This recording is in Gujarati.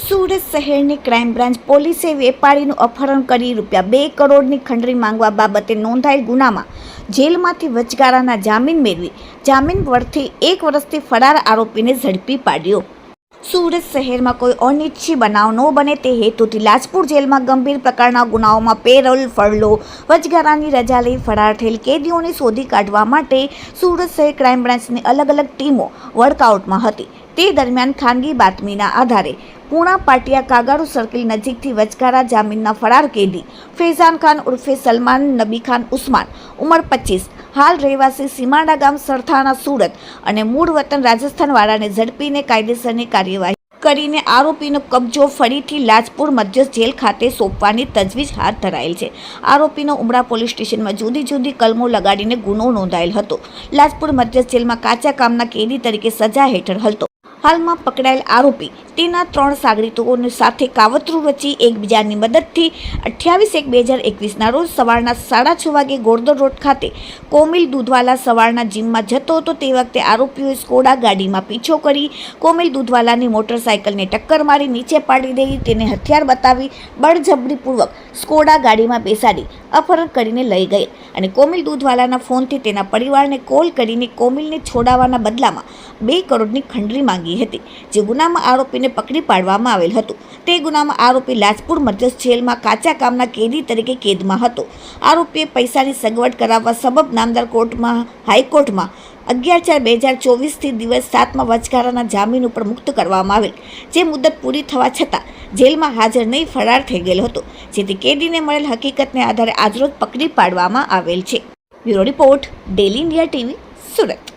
સુરત શહેરની ક્રાઇમ બ્રાન્ચ પોલીસે વેપારીનું અપહરણ કરી ₹2 કરોડની ખંડરી માંગવા બાબતે નોંધાયેલ ગુનામાં જેલમાંથી વચગાળાના જામીન મેળવી જામીન પરથી 1 વર્ષથી ફરાર આરોપીને ઝડપી પાડ્યો। સુરત શહેરમાં કોઈ અનિચ્છનીય બનાવ ન બને તે હેતુથી લાજપુર જેલમાં ગંભીર પ્રકારના ગુનાઓમાં પેરોલ, ફરલો, વચગાળાની રજા લઈ ફરાર થયેલ કેદીઓને શોધી કાઢવા માટે સુરત શહેર ક્રાઇમ બ્રાન્ચની અલગ અલગ ટીમો વર્કઆઉટમાં હતી। તે દરમિયાન ખાનગી બાતમીના આધારે પૂણા પાટિયા કાગારુ સર્કલ નજીકથી વચગાળા જામીનના ફરાર કેદી ફૈઝાન ખાન ઉર્ફે સલમાન નબી ખાન ઉસ્માન ઉંમર 25 હાલ રહેવાસી સીમાડા ગામ સરથાણા સુરત અને મૂળ વતન રાજસ્થાનવાળાને ઝડપીને કાયદેસરની કાર્યવાહી કરીને આરોપીનો કબજો ફરીથી લાજપુર મધ્યસ્થ જેલ ખાતે સોંપવાની તજવીજ હાથ ધરાયેલ છે। આરોપીનો ઉમરા પોલીસ સ્ટેશનમાં જુદી જુદી કલમો લગાડીને ગુનો નોંધાયેલ હતો। લાજપુર મધ્યસ્થ જેલમાં કાચા કામના કેદી તરીકે સજા હેઠળ હતો। હાલમાં પકડાયેલ આરોપી તેના 3 સાગરીતોની સાથે કાવતરું રચી એકબીજાની મદદથી 28/1/2021ના રોજ સવારના 6:30 વાગે ગોરદોર રોડ ખાતે કોમિલ દૂધવાલા સવારના જીમમાં જતો હતો। તે વખતે આરોપીઓએ સ્કોડા ગાડીમાં પીછો કરી કોમિલ દૂધવાલાની મોટરસાઇકલને ટક્કર મારી નીચે પાડી દઈ તેને હથિયાર બતાવી બળજબરીપૂર્વક સ્કોડા ગાડીમાં બેસાડી અપહરણ કરીને લઈ ગઈ અને કોમિલ દૂધવાલાના ફોનથી તેના પરિવારને કોલ કરીને કોમિલને છોડાવવાના બદલામાં 2 કરોડની ખંડરી માંગી હતી, જે ગુનામાં આરોપીને પકડી પાડવામાં આવેલ હતું। તે ગુનામાં આરોપી લાજપુર મધ્યસ્થ જેલમાં કાચા કામના કેદી તરીકે કેદમાં હતો। આરોપીએ પૈસાની સગવડ કરાવવા સબબ નામદાર કોર્ટમાં હાઈકોર્ટમાં 11/4/2024થી દિવસ 7માં વચગાળાના જામીન ઉપર મુક્ત કરવામાં આવેલ, જે મુદત પૂરી થવા છતાં જેલમાં હાજર નહીં ફરાર થઈ ગયેલ હતો, જેથી કેદીને મળેલ હકીકતને આધારે આજરોજ પકડી પાડવામાં આવેલ છે। Bureau report, daily India TV, Surat.